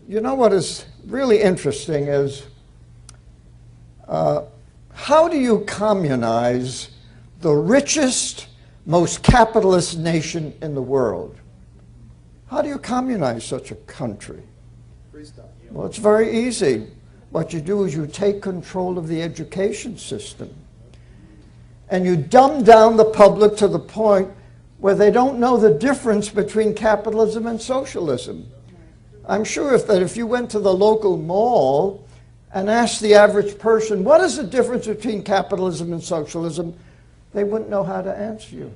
You know what is really interesting is how do you communize the richest, most capitalist nation in the world? How do you communize such a country? Well, it's very easy. What you do is you take control of the education system and you dumb down the public to the point where they don't know the difference between capitalism and socialism. I'm sure if you went to the local mall and asked the average person, what is the difference between capitalism and socialism, they wouldn't know how to answer you.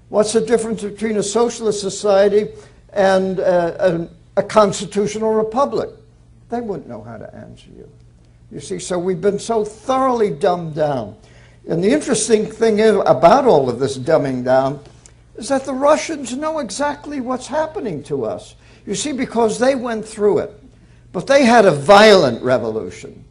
What's the difference between a socialist society and a constitutional republic? They wouldn't know how to answer you. You see, so we've been so thoroughly dumbed down. And the interesting thing is about all of this dumbing down is that the Russians know exactly what's happening to us. You see, because they went through it. But they had a violent revolution.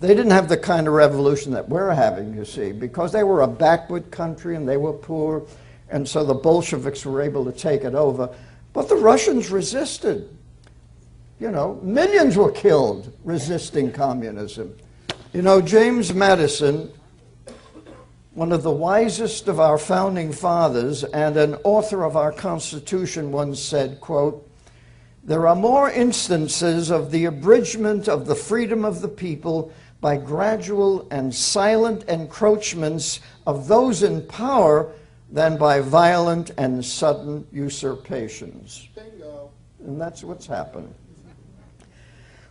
They didn't have the kind of revolution that we're having, you see, because they were a backward country and they were poor, and so the Bolsheviks were able to take it over. But the Russians resisted. You know, millions were killed resisting communism. You know, James Madison, one of the wisest of our founding fathers and an author of our Constitution, once said, quote, "There are more instances of the abridgment of the freedom of the people by gradual and silent encroachments of those in power than by violent and sudden usurpations." Bingo. And that's what's happened.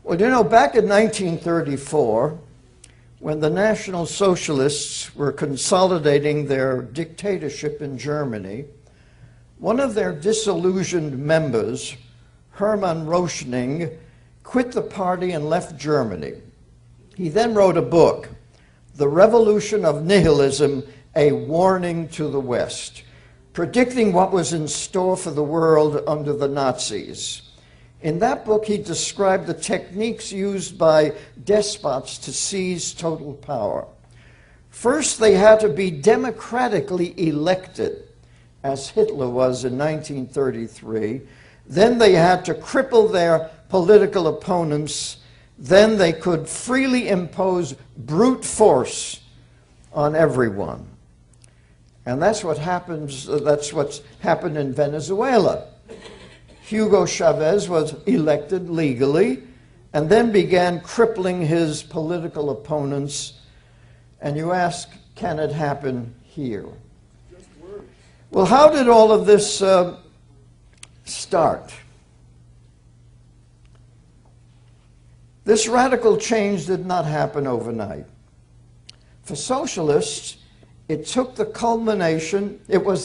Well, you know, back in 1934, when the National Socialists were consolidating their dictatorship in Germany, one of their disillusioned members, Hermann Röchning, quit the party and left Germany. He then wrote a book, The Revolution of Nihilism, A Warning to the West, predicting what was in store for the world under the Nazis. In that book, he described the techniques used by despots to seize total power. First, they had to be democratically elected, as Hitler was in 1933. Then they had to cripple their political opponents. Then they could freely impose brute force on everyone. And that's what happens, that's what's happened in Venezuela. Hugo Chavez was elected legally and then began crippling his political opponents. And you ask, can it happen here? Well, how did all of this start? This radical change did not happen overnight. For socialists, it was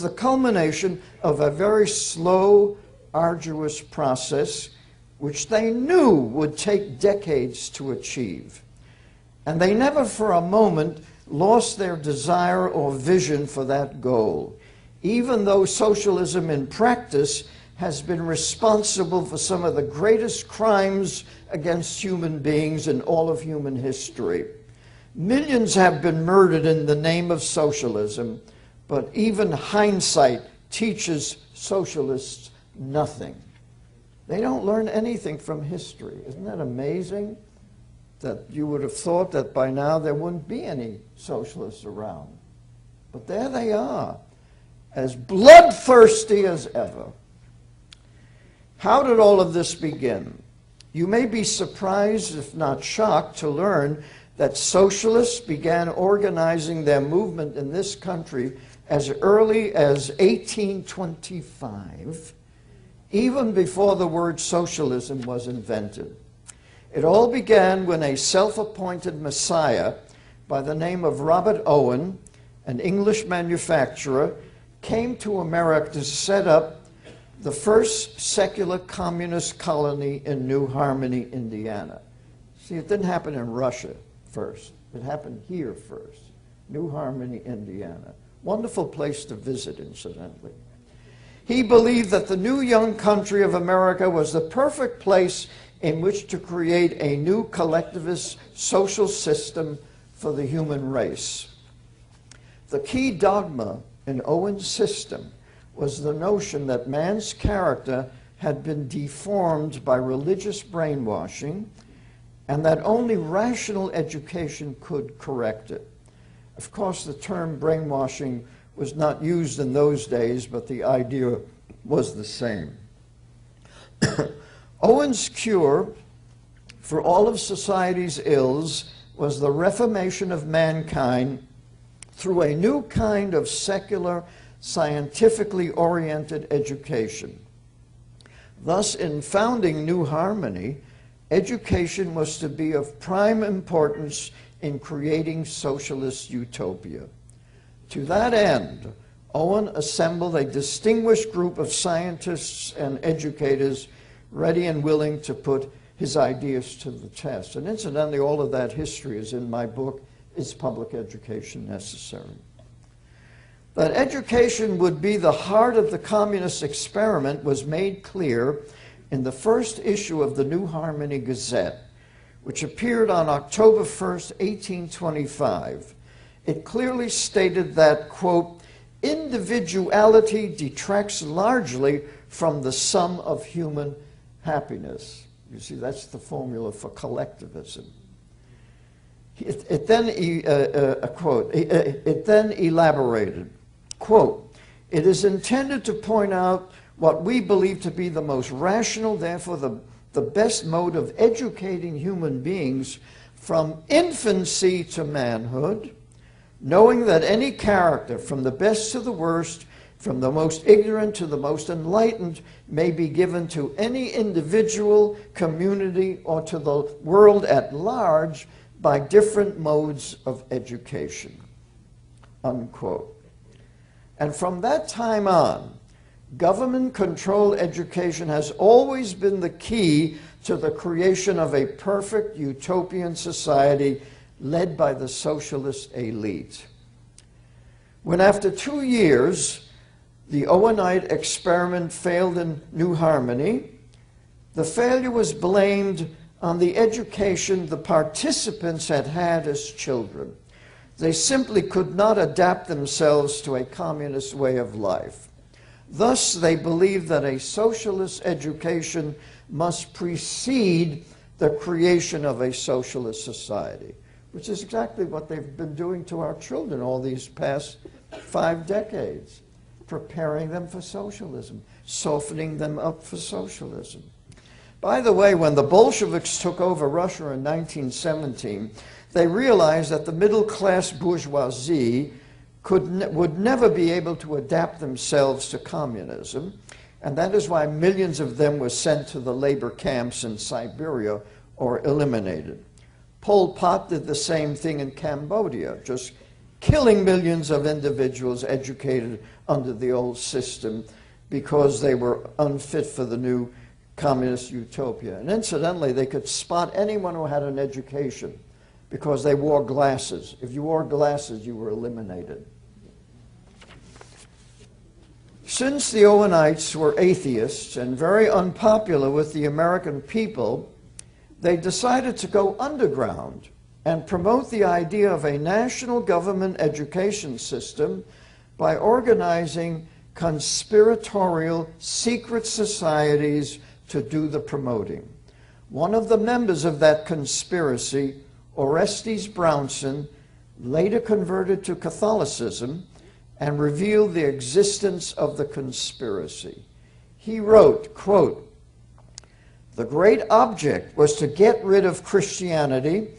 the culmination of a very slow, arduous process which they knew would take decades to achieve. And they never for a moment lost their desire or vision for that goal, even though socialism in practice has been responsible for some of the greatest crimes against human beings in all of human history. Millions have been murdered in the name of socialism, but even hindsight teaches socialists nothing. They don't learn anything from history. Isn't that amazing? That you would have thought that by now there wouldn't be any socialists around. But there they are, as bloodthirsty as ever. How did all of this begin? You may be surprised, if not shocked, to learn that socialists began organizing their movement in this country as early as 1825, even before the word socialism was invented. It all began when a self-appointed messiah by the name of Robert Owen, an English manufacturer, came to America to set up the first secular communist colony in New Harmony, Indiana. See, it didn't happen in Russia first. It happened here first, New Harmony, Indiana. Wonderful place to visit, incidentally. He believed that the new young country of America was the perfect place in which to create a new collectivist social system for the human race. The key dogma in Owen's system was the notion that man's character had been deformed by religious brainwashing, and that only rational education could correct it. Of course, the term brainwashing was not used in those days, but the idea was the same. Owen's cure for all of society's ills was the reformation of mankind through a new kind of secular, scientifically oriented education. Thus, in founding New Harmony, education was to be of prime importance in creating socialist utopia. To that end, Owen assembled a distinguished group of scientists and educators ready and willing to put his ideas to the test. And incidentally, all of that history is in my book, Is Public Education Necessary? That education would be the heart of the communist experiment was made clear in the first issue of the New Harmony Gazette, which appeared on October 1st, 1825. It clearly stated that, quote, individuality detracts largely from the sum of human happiness. You see, that's the formula for collectivism. It then elaborated, quote, it is intended to point out what we believe to be the most rational, therefore the best mode of educating human beings from infancy to manhood, knowing that any character, from the best to the worst, from the most ignorant to the most enlightened, may be given to any individual, community, or to the world at large by different modes of education, unquote. And from that time on, government-controlled education has always been the key to the creation of a perfect utopian society led by the socialist elite. When after 2 years, the Owenite experiment failed in New Harmony, the failure was blamed on the education the participants had had as children. They simply could not adapt themselves to a communist way of life. Thus, they believed that a socialist education must precede the creation of a socialist society, which is exactly what they've been doing to our children all these past 5 decades, preparing them for socialism, softening them up for socialism. By the way, when the Bolsheviks took over Russia in 1917, they realized that the middle-class bourgeoisie would never be able to adapt themselves to communism, and that is why millions of them were sent to the labor camps in Siberia or eliminated. Pol Pot did the same thing in Cambodia, just killing millions of individuals educated under the old system because they were unfit for the new communist utopia. And incidentally, they could spot anyone who had an education because they wore glasses. If you wore glasses, you were eliminated. Since the Owenites were atheists and very unpopular with the American people, they decided to go underground and promote the idea of a national government education system by organizing conspiratorial secret societies to do the promoting. One of the members of that conspiracy, Orestes Brownson, later converted to Catholicism and revealed the existence of the conspiracy. He wrote, quote, the great object was to get rid of Christianity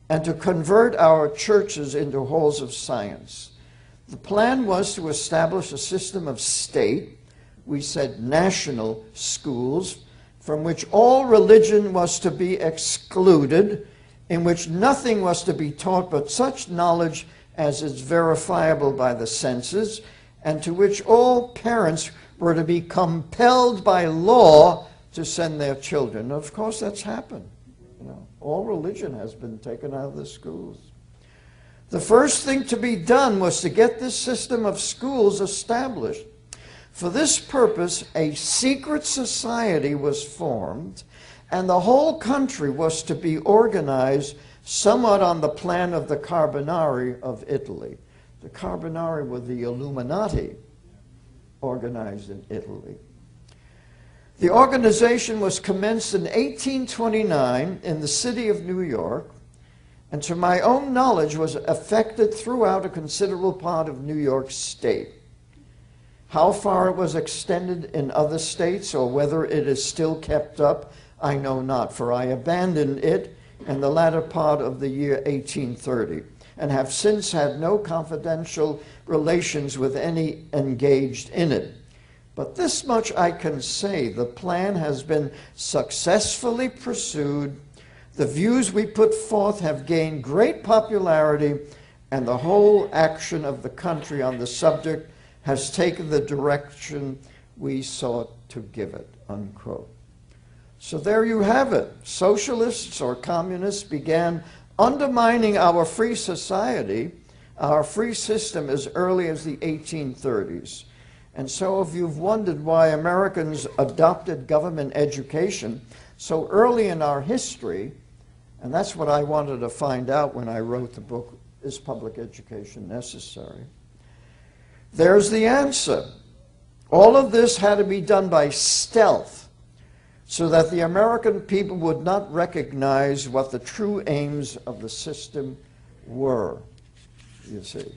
and to convert our churches into halls of science. The plan was to establish a system of state, we said national schools, from which all religion was to be excluded, in which nothing was to be taught but such knowledge as is verifiable by the senses, and to which all parents were to be compelled by law to send their children. Of course, that's happened. You know, all religion has been taken out of the schools. The first thing to be done was to get this system of schools established. For this purpose, a secret society was formed, and the whole country was to be organized somewhat on the plan of the Carbonari of Italy. The Carbonari were the Illuminati organized in Italy. The organization was commenced in 1829 in the city of New York, and to my own knowledge was affected throughout a considerable part of New York State. How far it was extended in other states, or whether it is still kept up, I know not, for I abandoned it in the latter part of the year 1830, and have since had no confidential relations with any engaged in it. But this much I can say, the plan has been successfully pursued, the views we put forth have gained great popularity, and the whole action of the country on the subject has taken the direction we sought to give it, unquote. So there you have it. Socialists or communists began undermining our free society, our free system, as early as the 1830s. And so if you've wondered why Americans adopted government education so early in our history, and that's what I wanted to find out when I wrote the book, Is Public Education Necessary? There's the answer. All of this had to be done by stealth so that the American people would not recognize what the true aims of the system were, you see.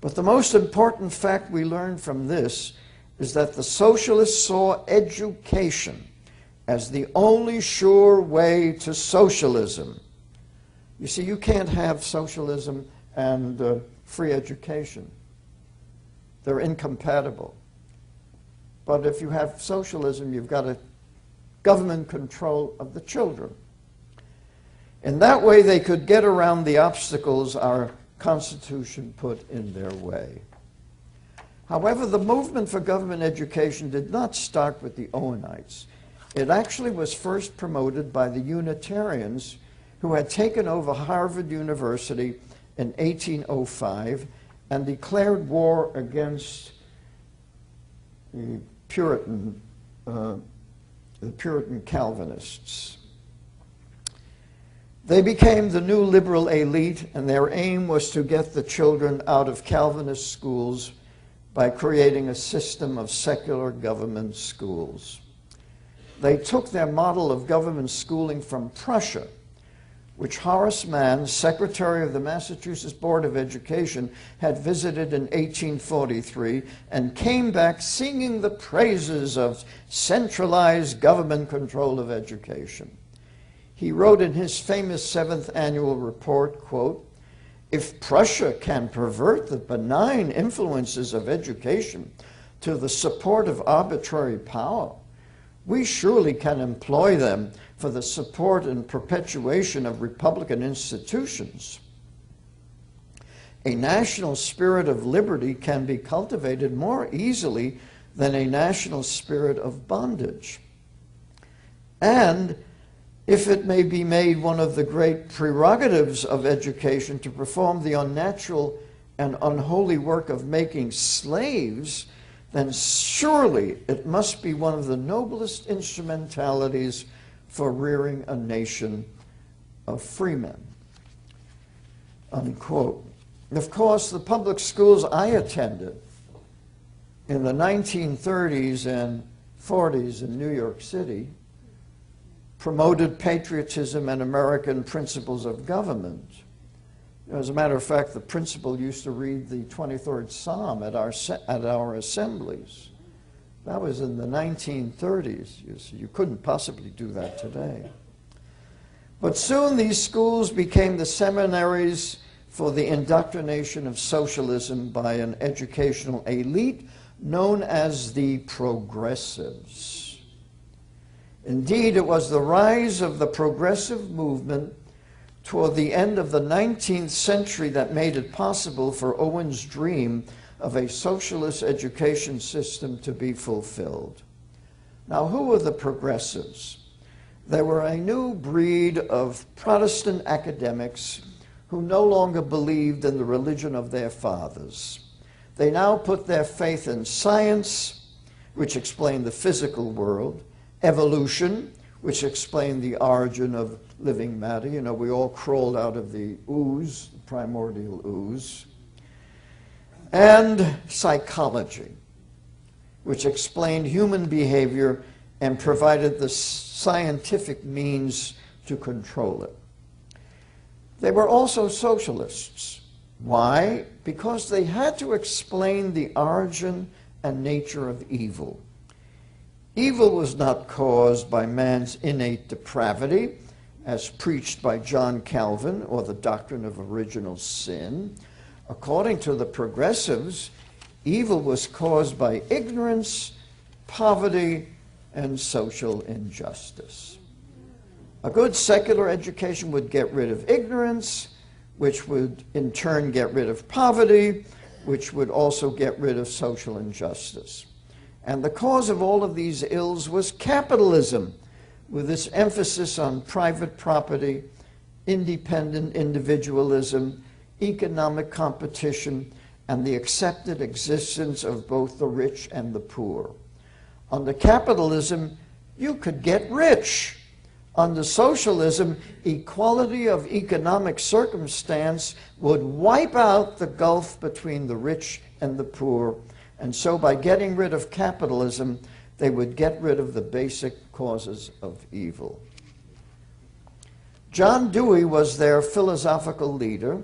But the most important fact we learned from this is that the socialists saw education as the only sure way to socialism. You see, you can't have socialism and free education. They're incompatible. But if you have socialism, you've got a government control of the children. In that way, they could get around the obstacles our Constitution put in their way. However, the movement for government education did not start with the Owenites. It actually was first promoted by the Unitarians who had taken over Harvard University in 1805 and declared war against the Puritan Calvinists. They became the new liberal elite, and their aim was to get the children out of Calvinist schools by creating a system of secular government schools. They took their model of government schooling from Prussia, which Horace Mann, secretary of the Massachusetts Board of Education, had visited in 1843 and came back singing the praises of centralized government control of education. He wrote in his famous 7th annual report, quote, "If Prussia can pervert the benign influences of education to the support of arbitrary power, we surely can employ them for the support and perpetuation of Republican institutions. A national spirit of liberty can be cultivated more easily than a national spirit of bondage. And if it may be made one of the great prerogatives of education to perform the unnatural and unholy work of making slaves, then surely it must be one of the noblest instrumentalities for rearing a nation of freemen," unquote. Of course, the public schools I attended in the 1930s and 40s in New York City promoted patriotism and American principles of government. As a matter of fact, the principal used to read the 23rd Psalm at our assemblies. That was in the 1930s. You couldn't possibly do that today. But soon these schools became the seminaries for the indoctrination of socialism by an educational elite known as the progressives. Indeed, it was the rise of the progressive movement toward the end of the 19th century that made it possible for Owen's dream of a socialist education system to be fulfilled. Now, who were the progressives? They were a new breed of Protestant academics who no longer believed in the religion of their fathers. They now put their faith in science, which explained the physical world, evolution, which explained the origin of living matter. You know, we all crawled out of the ooze, the primordial ooze. And psychology, which explained human behavior and provided the scientific means to control it. They were also socialists. Why? Because they had to explain the origin and nature of evil. Evil was not caused by man's innate depravity, as preached by John Calvin, or the doctrine of original sin. According to the progressives, evil was caused by ignorance, poverty, and social injustice. A good secular education would get rid of ignorance, which would in turn get rid of poverty, which would also get rid of social injustice. And the cause of all of these ills was capitalism, with its emphasis on private property, independent individualism, economic competition, and the accepted existence of both the rich and the poor. Under capitalism, you could get rich. Under socialism, equality of economic circumstance would wipe out the gulf between the rich and the poor. And so by getting rid of capitalism, they would get rid of the basic causes of evil. John Dewey was their philosophical leader,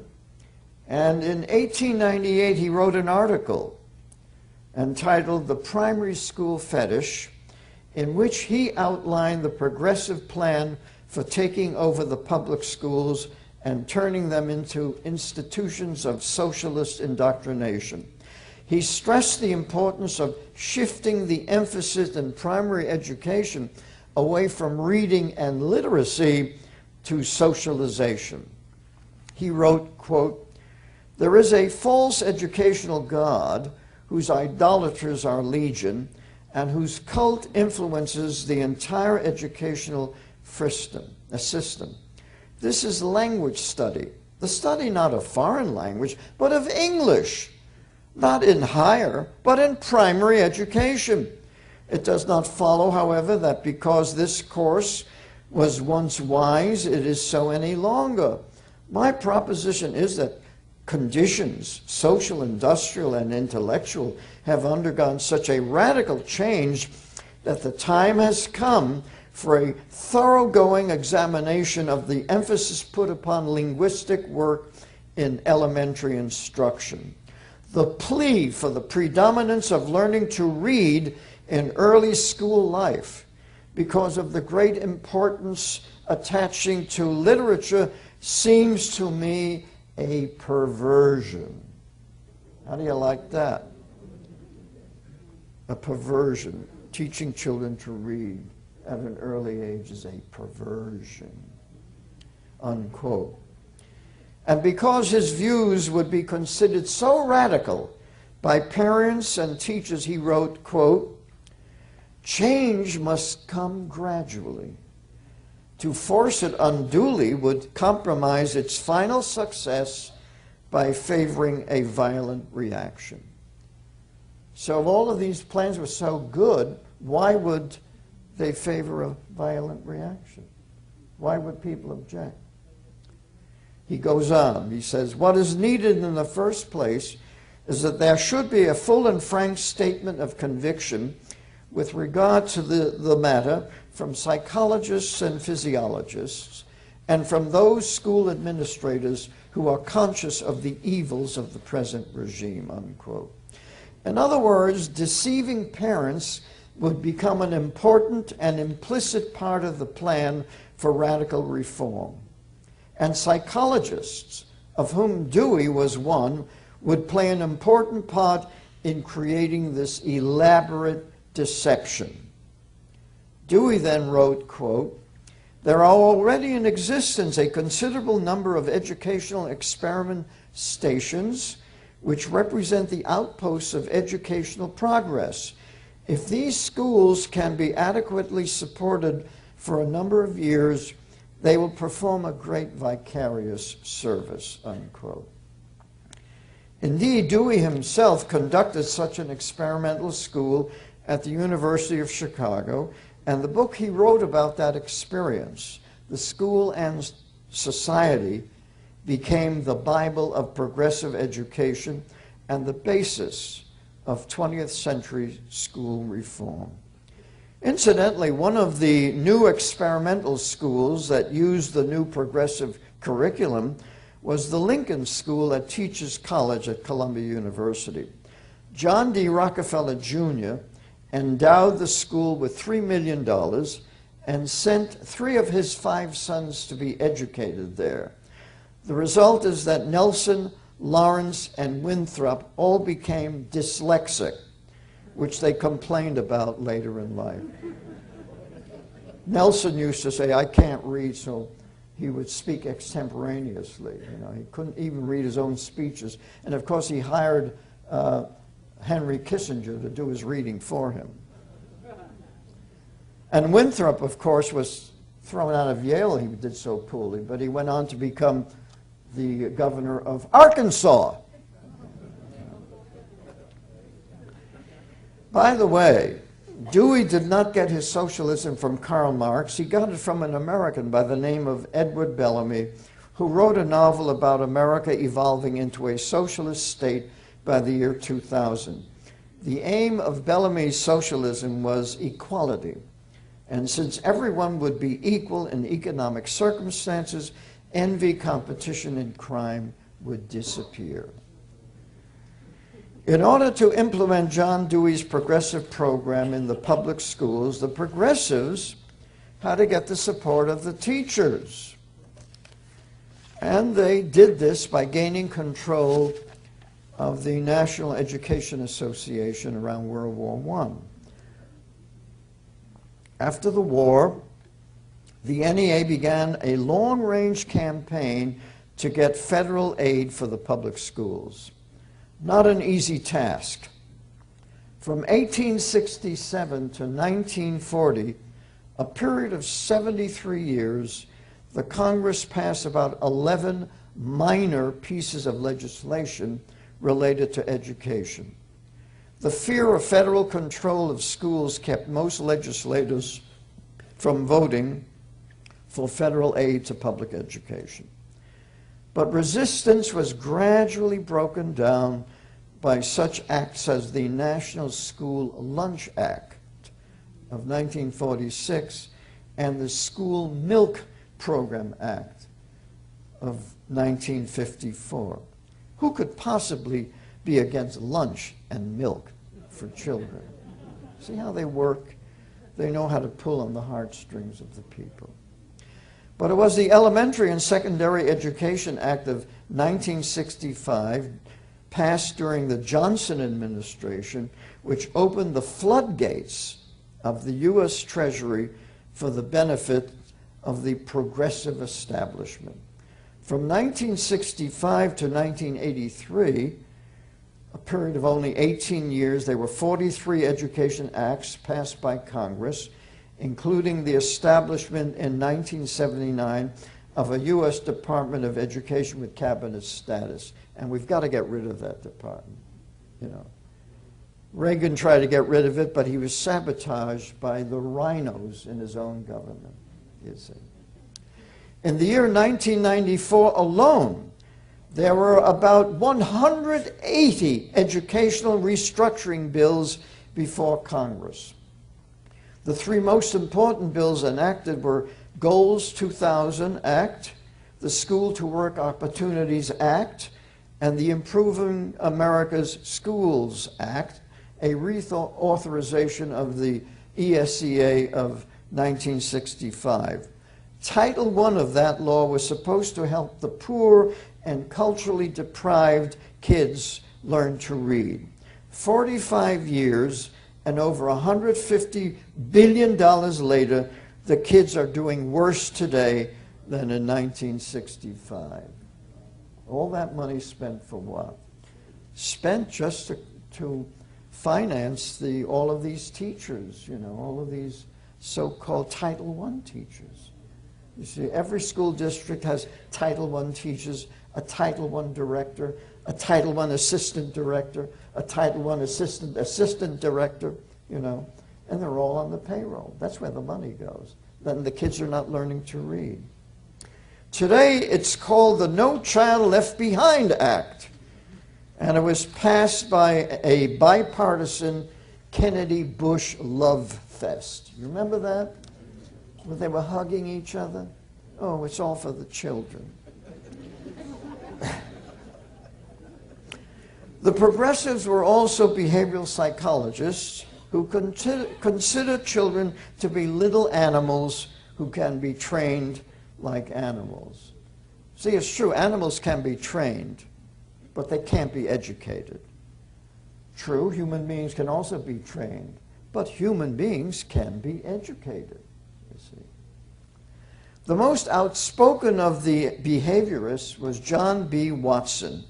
and in 1898 he wrote an article entitled "The Primary School Fetish," in which he outlined the progressive plan for taking over the public schools and turning them into institutions of socialist indoctrination. He stressed the importance of shifting the emphasis in primary education away from reading and literacy to socialization. He wrote, quote, "There is a false educational god whose idolaters are legion and whose cult influences the entire educational system. This is language study, the study not of foreign language, but of English, not in higher, but in primary education. It does not follow, however, that because this course was once wise, it is so any longer. My proposition is that conditions, social, industrial, and intellectual, have undergone such a radical change that the time has come for a thoroughgoing examination of the emphasis put upon linguistic work in elementary instruction. The plea for the predominance of learning to read in early school life, because of the great importance attaching to literature, seems to me a perversion." How do you like that? A perversion. Teaching children to read at an early age is a perversion, unquote. And because his views would be considered so radical by parents and teachers, he wrote, quote, "Change must come gradually. To force it unduly would compromise its final success by favoring a violent reaction." So if all of these plans were so good, why would they favor a violent reaction? Why would people object? He goes on, he says, "What is needed in the first place is that there should be a full and frank statement of conviction with regard to the matter from psychologists and physiologists, and from those school administrators who are conscious of the evils of the present regime," unquote. In other words, deceiving parents would become an important and implicit part of the plan for radical reform. And psychologists, of whom Dewey was one, would play an important part in creating this elaborate deception. Dewey then wrote, quote, "There are already in existence a considerable number of educational experiment stations which represent the outposts of educational progress. If these schools can be adequately supported for a number of years, they will perform a great vicarious service," unquote. Indeed, Dewey himself conducted such an experimental school at the University of Chicago, and the book he wrote about that experience, The School and Society, became the Bible of progressive education and the basis of 20th century school reform. Incidentally, one of the new experimental schools that used the new progressive curriculum was the Lincoln School at Teachers College at Columbia University. John D. Rockefeller Jr. endowed the school with $3 million and sent 3 of his 5 sons to be educated there. The result is that Nelson, Lawrence, and Winthrop all became dyslexic, which they complained about later in life. Nelson used to say, I can't read, so he would speak extemporaneously. You know, he couldn't even read his own speeches. And of course, he hired Henry Kissinger to do his reading for him. And Winthrop, of course, was thrown out of Yale. He did so poorly, but he went on to become the governor of Arkansas. By the way, Dewey did not get his socialism from Karl Marx. He got it from an American by the name of Edward Bellamy, who wrote a novel about America evolving into a socialist state by the year 2000. The aim of Bellamy's socialism was equality. And since everyone would be equal in economic circumstances, envy, competition, and crime would disappear. In order to implement John Dewey's progressive program in the public schools, the progressives had to get the support of the teachers. And they did this by gaining control of the National Education Association around World War I. After the war, the NEA began a long-range campaign to get federal aid for the public schools. Not an easy task. From 1867 to 1940, a period of 73 years, the Congress passed about 11 minor pieces of legislation related to education. The fear of federal control of schools kept most legislators from voting for federal aid to public education. But resistance was gradually broken down by such acts as the National School Lunch Act of 1946 and the School Milk Program Act of 1954. Who could possibly be against lunch and milk for children? See how they work? They know how to pull on the heartstrings of the people. But it was the Elementary and Secondary Education Act of 1965, passed during the Johnson administration, which opened the floodgates of the U.S. Treasury for the benefit of the progressive establishment. From 1965 to 1983, a period of only 18 years, there were 43 education acts passed by Congress, including the establishment in 1979 of a U.S. Department of Education with cabinet status. And we've got to get rid of that department, you know. Reagan tried to get rid of it, but he was sabotaged by the rhinos in his own government, you see. In the year 1994 alone, there were about 180 educational restructuring bills before Congress. The 3 most important bills enacted were Goals 2000 Act, the School to Work Opportunities Act, and the Improving America's Schools Act, a reauthorization of the ESEA of 1965. Title I of that law was supposed to help the poor and culturally deprived kids learn to read. 45 years and over $150 billion later, the kids are doing worse today than in 1965. All that money spent for what? Spent just to finance all of these teachers, you know, all of these so-called Title I teachers. You see, every school district has Title I teachers, a Title I director, a Title I assistant director, a Title I assistant director, you know, and they're all on the payroll. That's where the money goes. Then the kids are not learning to read. Today, it's called the No Child Left Behind Act. And it was passed by a bipartisan Kennedy-Bush love fest. You remember that? Where they were hugging each other? Oh, it's all for the children. The progressives were also behavioral psychologists who consider children to be little animals who can be trained like animals. See, it's true, animals can be trained, but they can't be educated. True, human beings can also be trained, but human beings can be educated, you see. The most outspoken of the behaviorists was John B. Watson,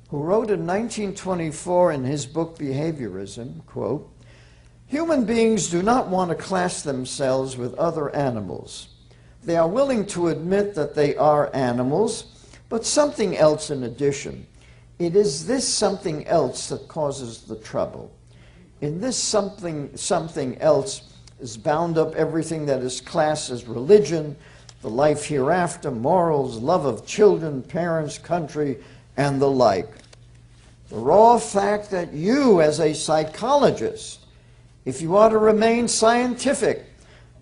who wrote in 1924 in his book Behaviorism, quote, "Human beings do not want to class themselves with other animals. They are willing to admit that they are animals, but something else in addition. It is this something else that causes the trouble. In this something else is bound up everything that is classed as religion, the life hereafter, morals, love of children, parents, country, and the like. The raw fact that you, as a psychologist, if you are to remain scientific,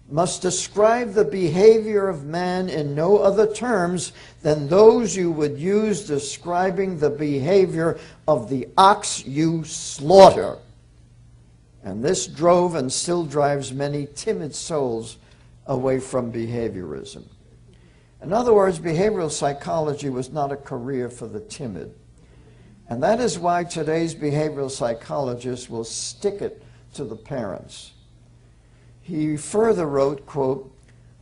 must describe the behavior of man in no other terms than those you would use describing the behavior of the ox you slaughter." And this drove and still drives many timid souls away from behaviorism. In other words, behavioral psychology was not a career for the timid. And that is why today's behavioral psychologists will stick it to the parents. He further wrote, quote,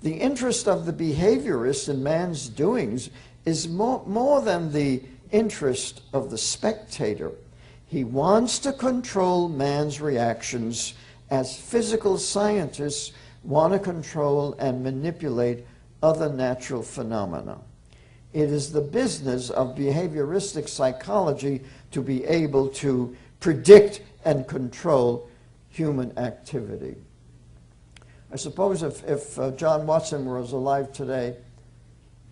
"The interest of the behaviorist in man's doings is more than the interest of the spectator. He wants to control man's reactions as physical scientists want to control and manipulate other natural phenomena. It is the business of behavioristic psychology to be able to predict and control human activity." I suppose if John Watson was alive today,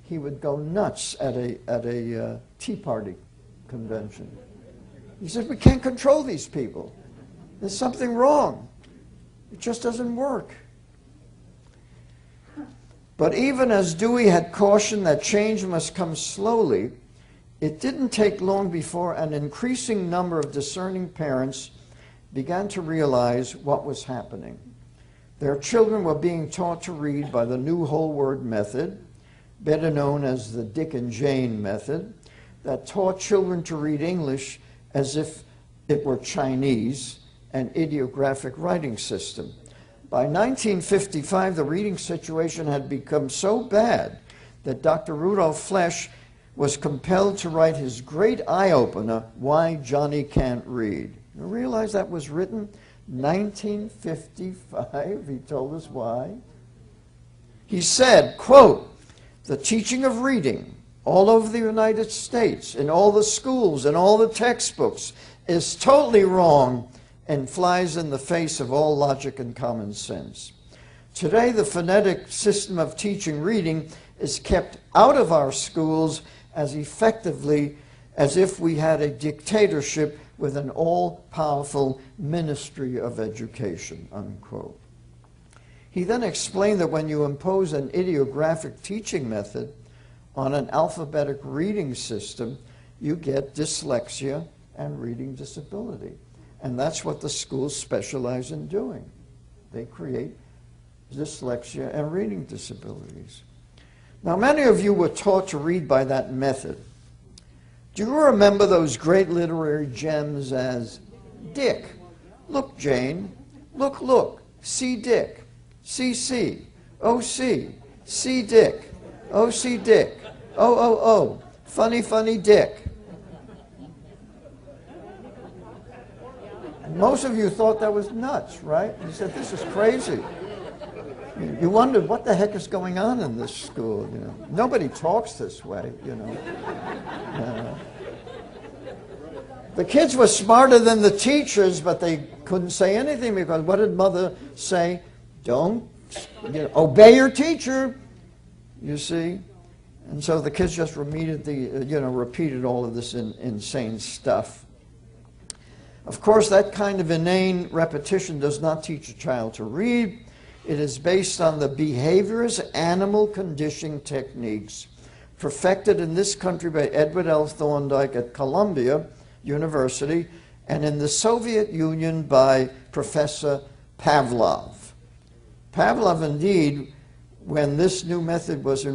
he would go nuts at a Tea Party convention. He said, "We can't control these people. There's something wrong. It just doesn't work." But even as Dewey had cautioned that change must come slowly, it didn't take long before an increasing number of discerning parents began to realize what was happening. Their children were being taught to read by the new whole word method, better known as the Dick and Jane method, that taught children to read English as if it were Chinese, an ideographic writing system. By 1955, the reading situation had become so bad that Dr. Rudolf Flesch was compelled to write his great eye-opener, Why Johnny Can't Read. You realize that was written 1955? He told us why. He said, quote, "The teaching of reading all over the United States, in all the schools, in all the textbooks, is totally wrong and flies in the face of all logic and common sense. Today, the phonetic system of teaching reading is kept out of our schools as effectively as if we had a dictatorship with an all-powerful Ministry of Education," unquote. He then explained that when you impose an ideographic teaching method on an alphabetic reading system, you get dyslexia and reading disability. And that's what the schools specialize in doing. They create dyslexia and reading disabilities. Now, many of you were taught to read by that method. Do you remember those great literary gems as Dick, look, Jane, look, look, see Dick, see, oh, see Dick, oh, see Dick, oh, funny, funny Dick. Most of you thought that was nuts, right? You said, this is crazy. You wondered, what the heck is going on in this school? You know, nobody talks this way, you know. The kids were smarter than the teachers, but they couldn't say anything because what did mother say? Don't, obey your teacher, you see. And so the kids just repeated all of this insane stuff. Of course, that kind of inane repetition does not teach a child to read. It is based on the behaviorist animal conditioning techniques perfected in this country by Edward L. Thorndike at Columbia University and in the Soviet Union by Professor Pavlov. Pavlov, indeed, when this new method was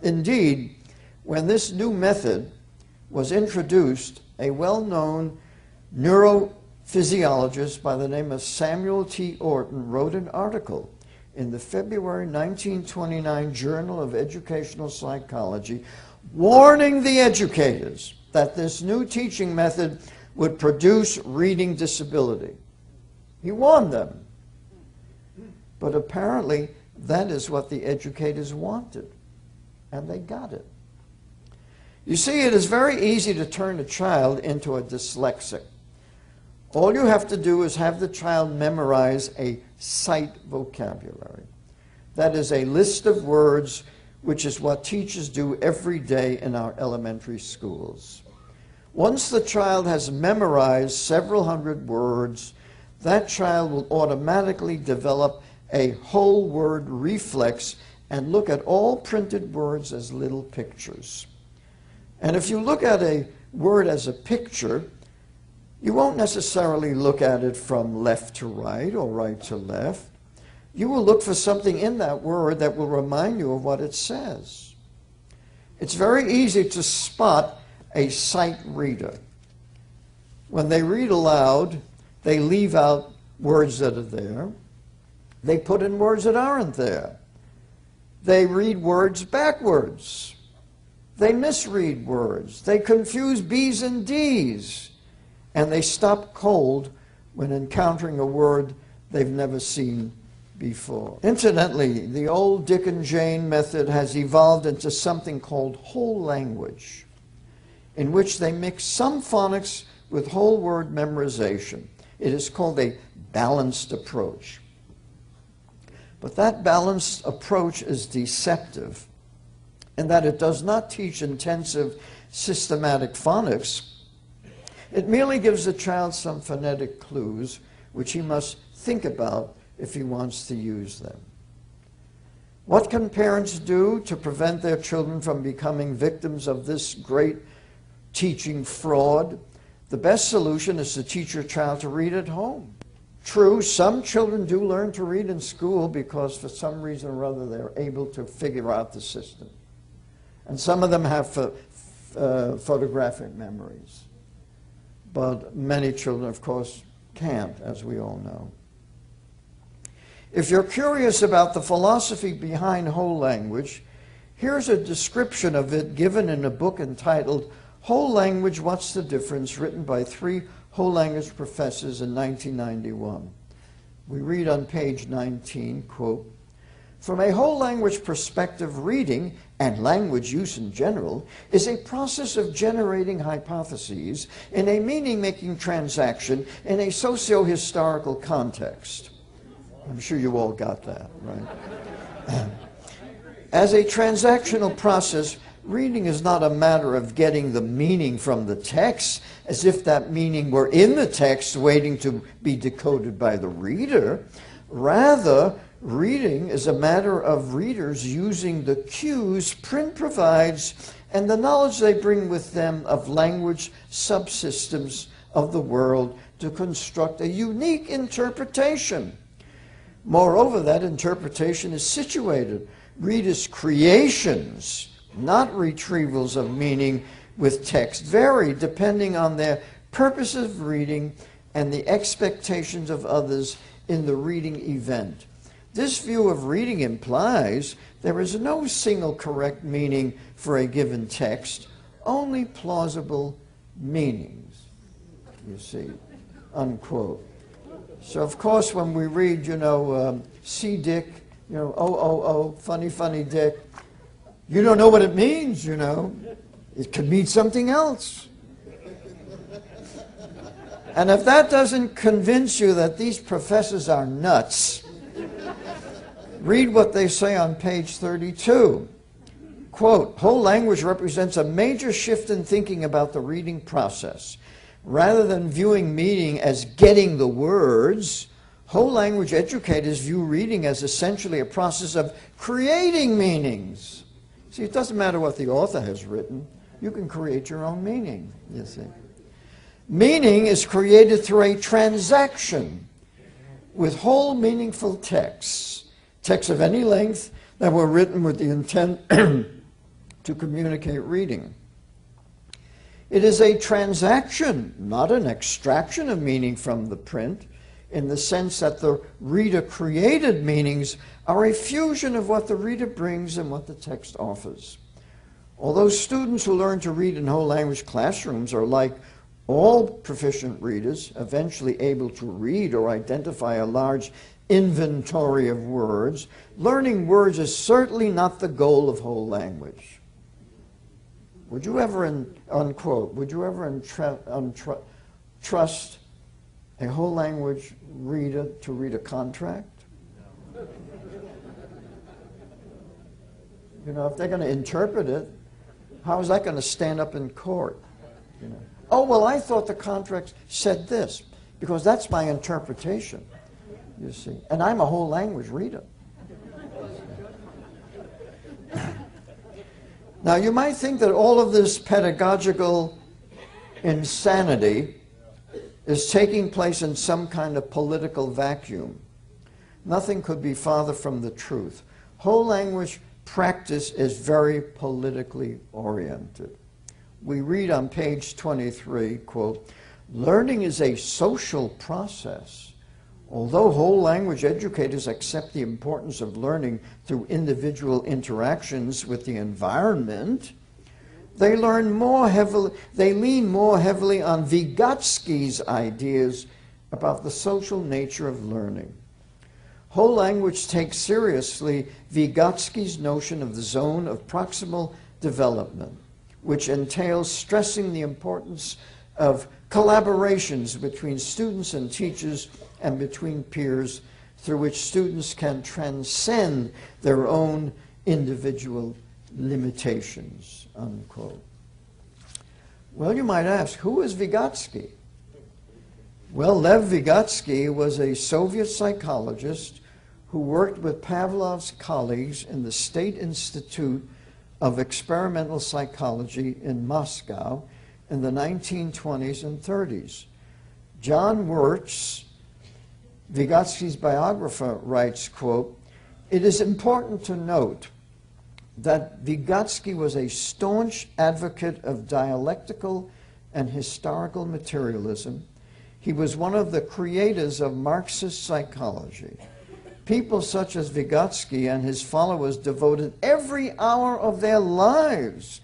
Indeed, when this new method was introduced, a well-known neurophysiologist by the name of Samuel T. Orton wrote an article in the February 1929 Journal of Educational Psychology warning the educators that this new teaching method would produce reading disability. He warned them. But apparently, that is what the educators wanted, and they got it. You see, it is very easy to turn a child into a dyslexic. All you have to do is have the child memorize a sight vocabulary. That is a list of words, which is what teachers do every day in our elementary schools. Once the child has memorized several hundred words, that child will automatically develop a whole word reflex and look at all printed words as little pictures. And if you look at a word as a picture, you won't necessarily look at it from left to right or right to left. You will look for something in that word that will remind you of what it says. It's very easy to spot a sight reader. When they read aloud, they leave out words that are there. They put in words that aren't there. They read words backwards. They misread words. They confuse B's and D's. And they stop cold when encountering a word they've never seen before. Incidentally, the old Dick and Jane method has evolved into something called whole language, in which they mix some phonics with whole word memorization. It is called a balanced approach. But that balanced approach is deceptive in that it does not teach intensive systematic phonics. It merely gives the child some phonetic clues which he must think about if he wants to use them. What can parents do to prevent their children from becoming victims of this great teaching fraud? The best solution is to teach your child to read at home. True, some children do learn to read in school because for some reason or other they're able to figure out the system. And some of them have photographic memories. But many children, of course, can't, as we all know. If you're curious about the philosophy behind whole language, here's a description of it given in a book entitled Whole Language, What's the Difference?, written by 3 whole language professors in 1991. We read on page 19, quote, "From a whole language perspective, reading, and language use in general, is a process of generating hypotheses in a meaning-making transaction in a socio-historical context." I'm sure you all got that, right? As a transactional process, reading is not a matter of getting the meaning from the text, as if that meaning were in the text waiting to be decoded by the reader. Rather, reading is a matter of readers using the cues print provides and the knowledge they bring with them of language subsystems of the world to construct a unique interpretation. Moreover, that interpretation is situated. Readers' creations, not retrievals of meaning with text, vary depending on their purpose of reading and the expectations of others in the reading event. This view of reading implies there is no single correct meaning for a given text, only plausible meanings, you see, unquote. So, of course, when we read, see Dick, oh, funny, funny Dick, you don't know what it means, It could mean something else. And if that doesn't convince you that these professors are nuts, Read what they say on page 32. Quote, whole language represents a major shift in thinking about the reading process. Rather than viewing meaning as getting the words, whole language educators view reading as essentially a process of creating meanings. See, it doesn't matter what the author has written. You can create your own meaning, you see. Meaning is created through a transaction with whole meaningful texts of any length that were written with the intent to communicate reading. It is a transaction, not an extraction of meaning from the print, in the sense that the reader-created meanings are a fusion of what the reader brings and what the text offers. Although students who learn to read in whole language classrooms are, like all proficient readers, eventually able to read or identify a large inventory of words, learning words is certainly not the goal of whole language. Would you ever, unquote, would you ever trust a whole language reader to read a contract? You know, if they're going to interpret it, how is that going to stand up in court? You know, oh, well, I thought the contract said this, because that's my interpretation, you see. And I'm a whole language reader. Now, you might think that all of this pedagogical insanity is taking place in some kind of political vacuum. Nothing could be farther from the truth. Whole language practice is very politically oriented. We read on page 23, quote, learning is a social process. Although whole language educators accept the importance of learning through individual interactions with the environment, they lean more heavily on Vygotsky's ideas about the social nature of learning. Whole language takes seriously Vygotsky's notion of the zone of proximal development, which entails stressing the importance of collaborations between students and teachers and between peers, through which students can transcend their own individual limitations, unquote. Well, you might ask, who is Vygotsky? Well, Lev Vygotsky was a Soviet psychologist who worked with Pavlov's colleagues in the State Institute of Experimental Psychology in Moscow in the 1920s and 30s. John Birch, Vygotsky's biographer, writes, quote, it is important to note that Vygotsky was a staunch advocate of dialectical and historical materialism. He was one of the creators of Marxist psychology. People such as Vygotsky and his followers devoted every hour of their lives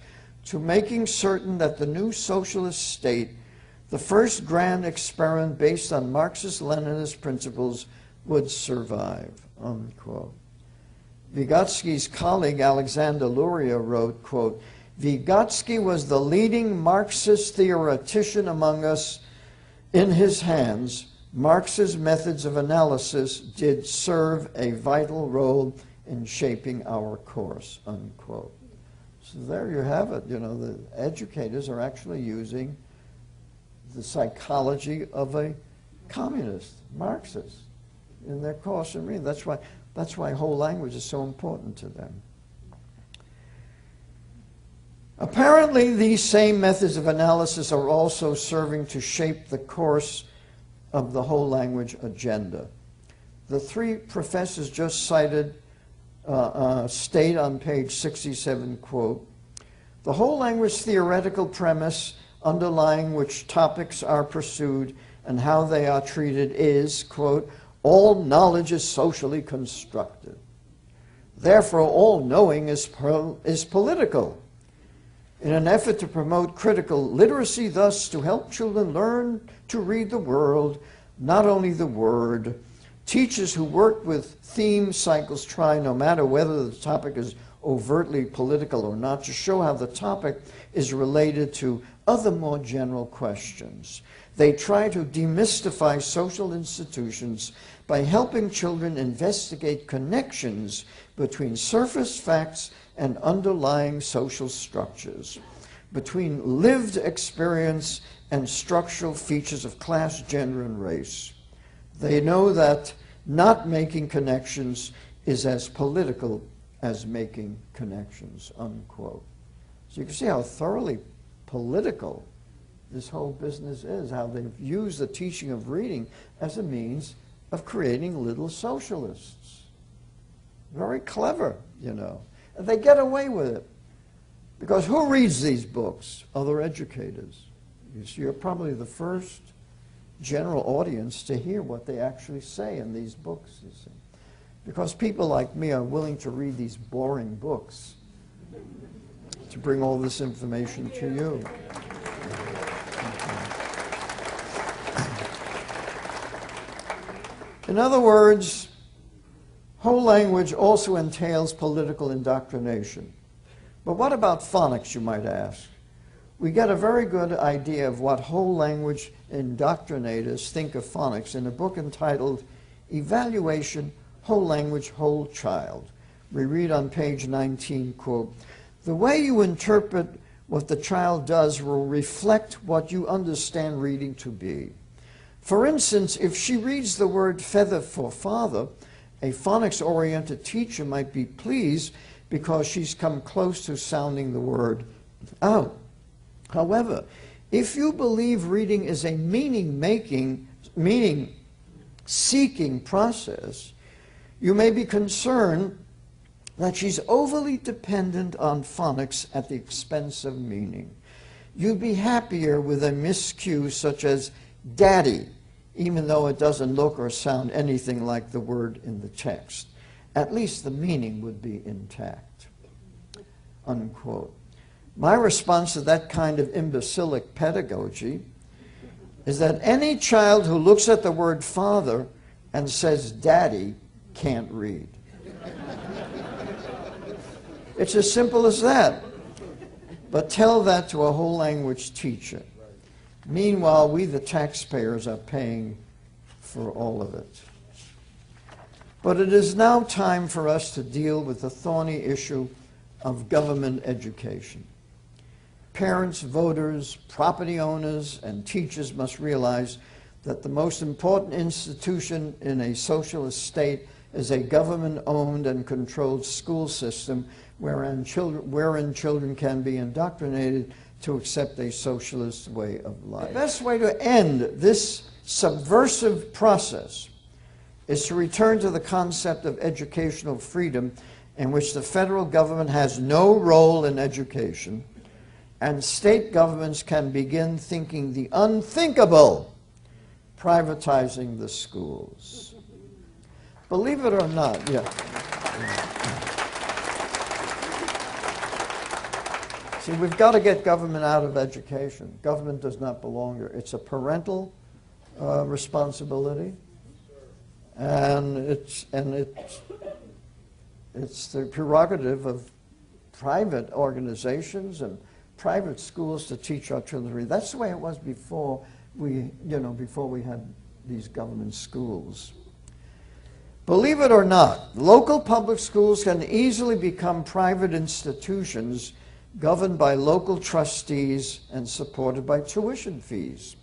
to making certain that the new socialist state, the first grand experiment based on Marxist-Leninist principles, would survive, unquote. Vygotsky's colleague Alexander Luria wrote, quote, Vygotsky was the leading Marxist theoretician among us. In his hands, Marx's methods of analysis did serve a vital role in shaping our course, unquote. So there you have it. You know, the educators are actually using the psychology of a communist, Marxist, in their course in reading. That's why whole language is so important to them. Apparently, these same methods of analysis are also serving to shape the course of the whole language agenda. The three professors just cited state on page 67, quote, the whole language theoretical premise underlying which topics are pursued and how they are treated is, quote, all knowledge is socially constructed. Therefore, all knowing is political. In an effort to promote critical literacy, thus to help children learn to read the world, not only the word, teachers who work with theme cycles try, no matter whether the topic is overtly political or not, to show how the topic is related to other more general questions. They try to demystify social institutions by helping children investigate connections between surface facts and underlying social structures, between lived experience and structural features of class, gender, and race. They know that not making connections is as political as making connections, unquote. So you can see how thoroughly political this whole business is, how they've used the teaching of reading as a means of creating little socialists. Very clever, you know. And they get away with it. Because who reads these books? Other educators. You're probably the first general audience to hear what they actually say in these books, you see. Because people like me are willing to read these boring books to bring all this information to you. In other words, whole language also entails political indoctrination. But what about phonics, you might ask? We get a very good idea of what whole language indoctrinators think of phonics in a book entitled Evaluation, Whole Language, Whole Child. We read on page 19, quote, "The way you interpret what the child does will reflect what you understand reading to be. For instance, if she reads the word feather for father, a phonics-oriented teacher might be pleased because she's come close to sounding the word out. However, if you believe reading is a meaning-seeking process, you may be concerned that she's overly dependent on phonics at the expense of meaning. You'd be happier with a miscue such as daddy, even though it doesn't look or sound anything like the word in the text. At least the meaning would be intact," unquote. My response to that kind of imbecilic pedagogy is that any child who looks at the word father and says daddy can't read. It's as simple as that. But tell that to a whole language teacher. Meanwhile, we, the taxpayers, are paying for all of it. But it is now time for us to deal with the thorny issue of government education. Parents, voters, property owners, and teachers must realize that the most important institution in a socialist state is a government-owned and controlled school system wherein children can be indoctrinated to accept a socialist way of life. The best way to end this subversive process is to return to the concept of educational freedom, in which the federal government has no role in education, and state governments can begin thinking the unthinkable, privatizing the schools. Believe it or not, yeah. See, we've got to get government out of education. Government does not belong here. It's a parental responsibility, and it's the prerogative of private organizations and private schools to teach our children to read. That's the way it was before we had these government schools. Believe it or not, local public schools can easily become private institutions governed by local trustees and supported by tuition fees.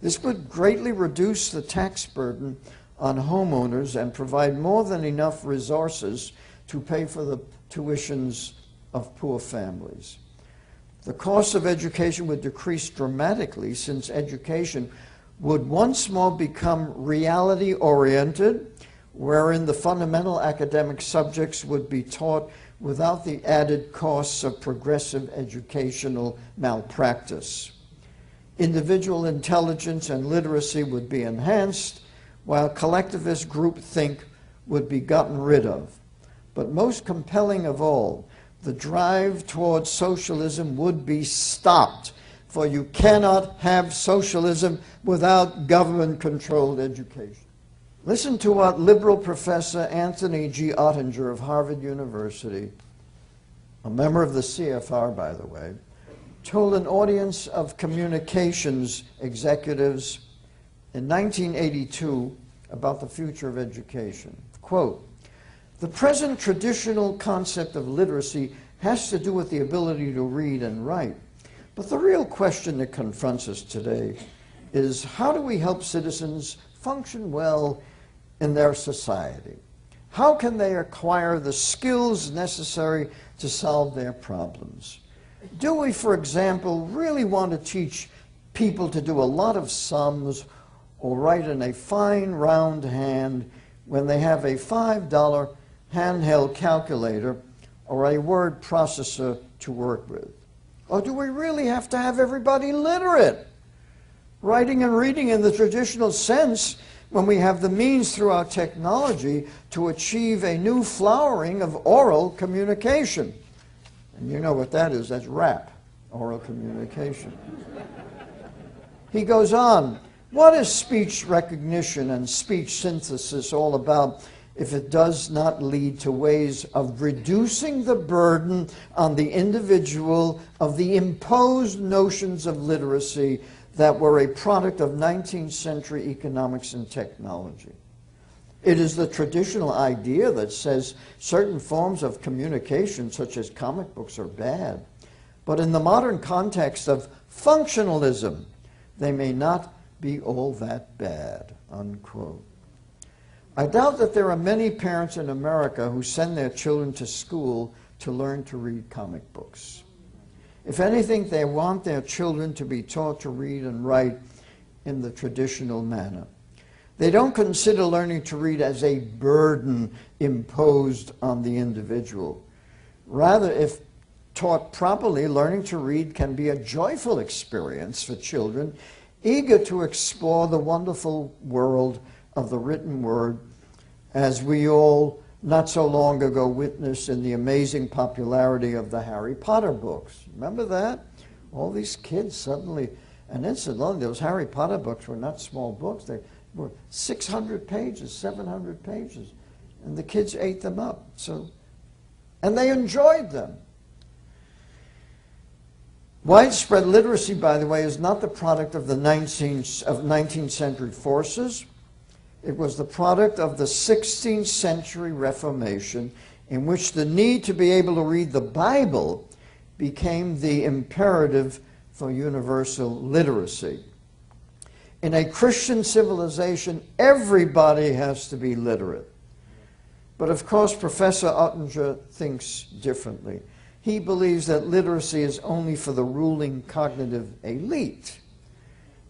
This would greatly reduce the tax burden on homeowners and provide more than enough resources to pay for the tuitions of poor families. The cost of education would decrease dramatically, since education would once more become reality-oriented, wherein the fundamental academic subjects would be taught without the added costs of progressive educational malpractice. Individual intelligence and literacy would be enhanced, while collectivist groupthink would be gotten rid of. But most compelling of all, the drive towards socialism would be stopped, for you cannot have socialism without government-controlled education. Listen to what liberal professor Anthony G. Ottinger of Harvard University, a member of the CFR, by the way, told an audience of communications executives in 1982 about the future of education. Quote, "The present traditional concept of literacy has to do with the ability to read and write. But the real question that confronts us today is how do we help citizens function well in their society? How can they acquire the skills necessary to solve their problems? Do we, for example, really want to teach people to do a lot of sums or write in a fine round hand when they have a $5 handheld calculator or a word processor to work with? Or do we really have to have everybody literate, writing and reading in the traditional sense, when we have the means through our technology to achieve a new flowering of oral communication?" And you know what that is, that's rap, oral communication. He goes on, "What is speech recognition and speech synthesis all about if it does not lead to ways of reducing the burden on the individual of the imposed notions of literacy that were a product of 19th century economics and technology? It is the traditional idea that says certain forms of communication, such as comic books, are bad. But in the modern context of functionalism, they may not be all that bad," unquote. I doubt that there are many parents in America who send their children to school to learn to read comic books. If anything, they want their children to be taught to read and write in the traditional manner. They don't consider learning to read as a burden imposed on the individual. Rather, if taught properly, learning to read can be a joyful experience for children eager to explore the wonderful world of the written word, as we all not so long ago witnessed in the amazing popularity of the Harry Potter books. Remember that? All these kids suddenly, and incidentally, those Harry Potter books were not small books. They were 600 pages, 700 pages, and the kids ate them up. And they enjoyed them. Widespread literacy, by the way, is not the product of the 19th century forces. It was the product of the 16th century Reformation, in which the need to be able to read the Bible became the imperative for universal literacy. In a Christian civilization, everybody has to be literate. But of course, Professor Ottinger thinks differently. He believes that literacy is only for the ruling cognitive elite.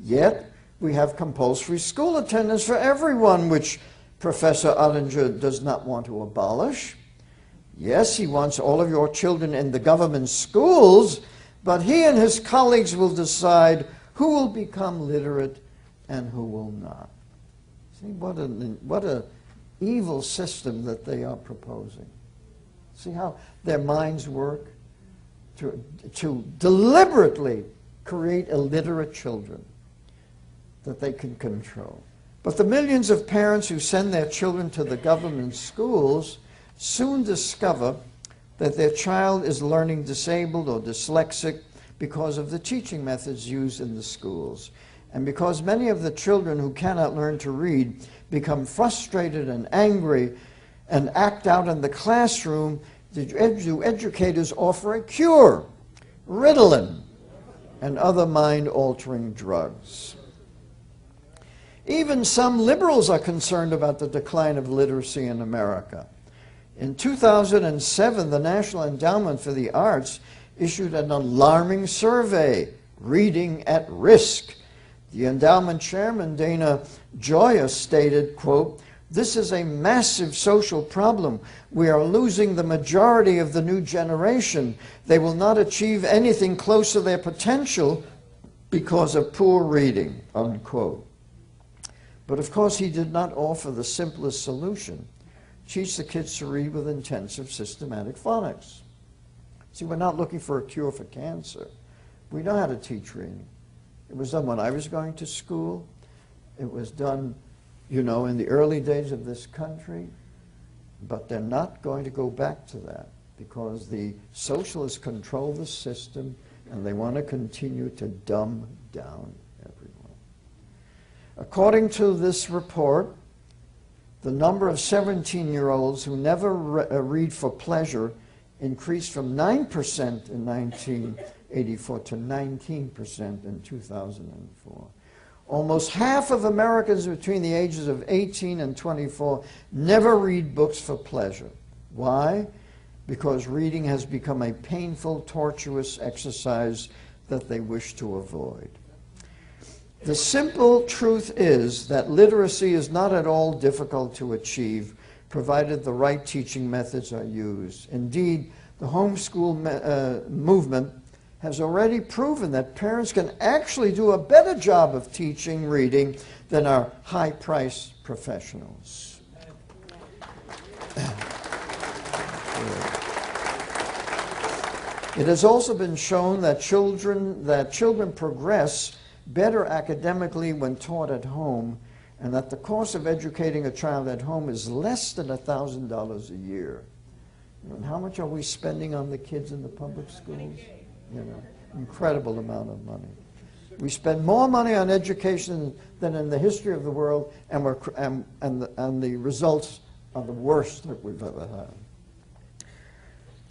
Yet, we have compulsory school attendance for everyone, which Professor Ottinger does not want to abolish. Yes, he wants all of your children in the government schools, but he and his colleagues will decide who will become literate and who will not. See, what an evil system that they are proposing. See how their minds work to deliberately create illiterate children that they can control. But the millions of parents who send their children to the government schools soon discover that their child is learning disabled or dyslexic because of the teaching methods used in the schools. And because many of the children who cannot learn to read become frustrated and angry and act out in the classroom, the educators offer a cure: Ritalin and other mind-altering drugs. Even some liberals are concerned about the decline of literacy in America. In 2007, the National Endowment for the Arts issued an alarming survey, Reading at Risk. The endowment chairman, Dana Gioia, stated, quote, "This is a massive social problem. We are losing the majority of the new generation. They will not achieve anything close to their potential because of poor reading," unquote. But of course, he did not offer the simplest solution: teach the kids to read with intensive systematic phonics. See, we're not looking for a cure for cancer. We know how to teach reading. It was done when I was going to school. It was done, in the early days of this country. But they're not going to go back to that because the socialists control the system and they want to continue to dumb down everyone. According to this report, The number of 17-year-olds who never read for pleasure increased from 9% in 1984 to 19% in 2004. Almost half of Americans between the ages of 18 and 24 never read books for pleasure. Why? Because reading has become a painful, tortuous exercise that they wish to avoid. The simple truth is that literacy is not at all difficult to achieve, provided the right teaching methods are used. Indeed, the homeschool movement has already proven that parents can actually do a better job of teaching reading than our high-priced professionals. It has also been shown that children progress better academically when taught at home, and that the cost of educating a child at home is less than $1,000 a year. And how much are we spending on the kids in the public schools? You know, incredible amount of money. We spend more money on education than in the history of the world, and the results are the worst that we've ever had.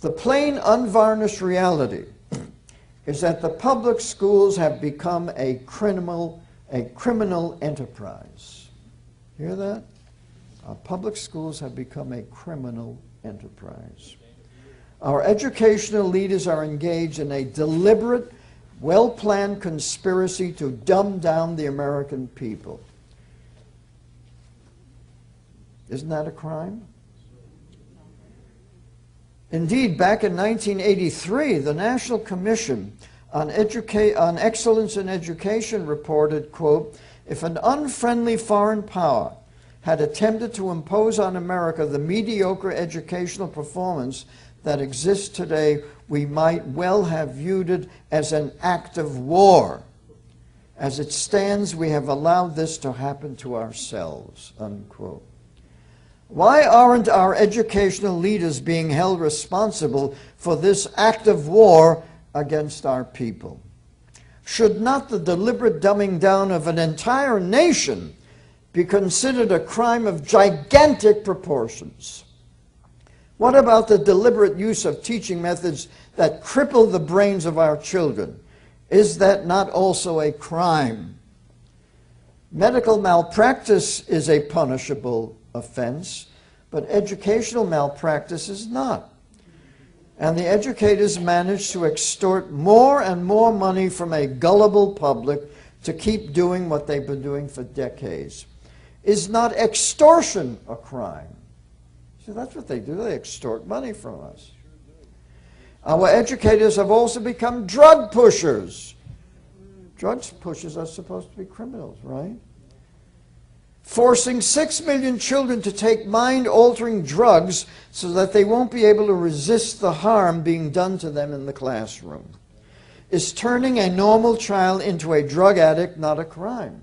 The plain, unvarnished reality is that the public schools have become a criminal enterprise. Hear that? Our public schools have become a criminal enterprise. Our educational leaders are engaged in a deliberate, well-planned conspiracy to dumb down the American people. Isn't that a crime? Indeed, back in 1983, the National Commission on Excellence in Education reported, quote, "If an unfriendly foreign power had attempted to impose on America the mediocre educational performance that exists today, we might well have viewed it as an act of war. As it stands, we have allowed this to happen to ourselves," unquote. Why aren't our educational leaders being held responsible for this act of war against our people? Should not the deliberate dumbing down of an entire nation be considered a crime of gigantic proportions? What about the deliberate use of teaching methods that cripple the brains of our children? Is that not also a crime? Medical malpractice is a punishable offense, but educational malpractice is not. And the educators manage to extort more and more money from a gullible public to keep doing what they've been doing for decades. Is not extortion a crime? See, that's what they do. They extort money from us. Our educators have also become drug pushers. Drug pushers are supposed to be criminals, right? Forcing 6 million children to take mind-altering drugs so that they won't be able to resist the harm being done to them in the classroom. Is turning a normal child into a drug addict not a crime?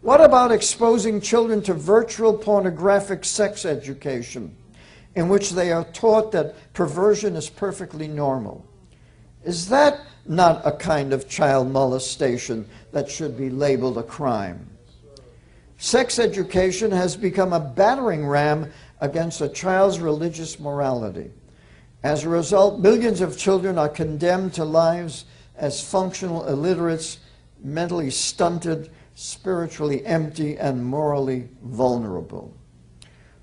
What about exposing children to virtual pornographic sex education, in which they are taught that perversion is perfectly normal? Is that not a kind of child molestation that should be labeled a crime? Sex education has become a battering ram against a child's religious morality. As a result, millions of children are condemned to lives as functional illiterates, mentally stunted, spiritually empty, and morally vulnerable.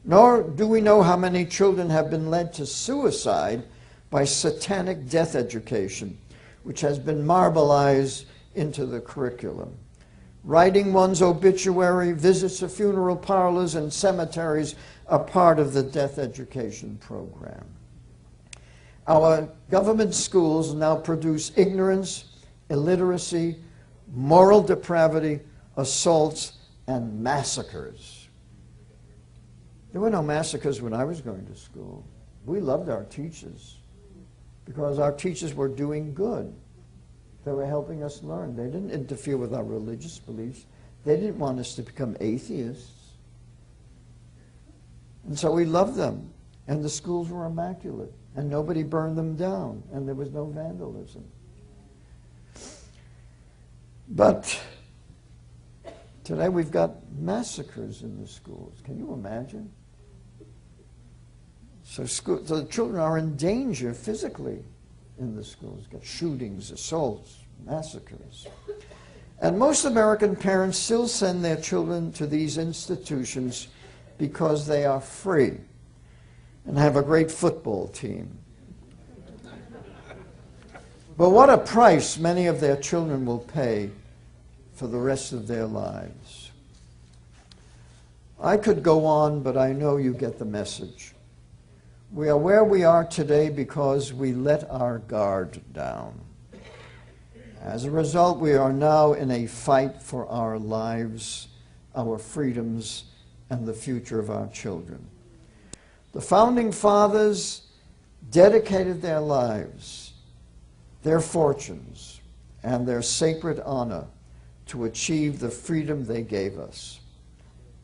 Nor do we know how many children have been led to suicide by satanic death education, which has been marbleized into the curriculum. Writing one's obituary, visits to funeral parlors and cemeteries are part of the death education program. Our government schools now produce ignorance, illiteracy, moral depravity, assaults, and massacres. There were no massacres when I was going to school. We loved our teachers because our teachers were doing good. They were helping us learn. They didn't interfere with our religious beliefs. They didn't want us to become atheists. And so we loved them. And the schools were immaculate. And nobody burned them down. And there was no vandalism. But Today we've got massacres in the schools. Can you imagine? So the children are in danger physically in the schools. You've got shootings, assaults, massacres. And most American parents still send their children to these institutions because they are free and have a great football team. But what a price many of their children will pay for the rest of their lives. I could go on, but I know you get the message. We are where we are today because we let our guard down. As a result, we are now in a fight for our lives, our freedoms, and the future of our children. The Founding Fathers dedicated their lives, their fortunes, and their sacred honor to achieve the freedom they gave us.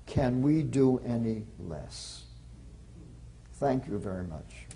Can we do any less? Thank you very much.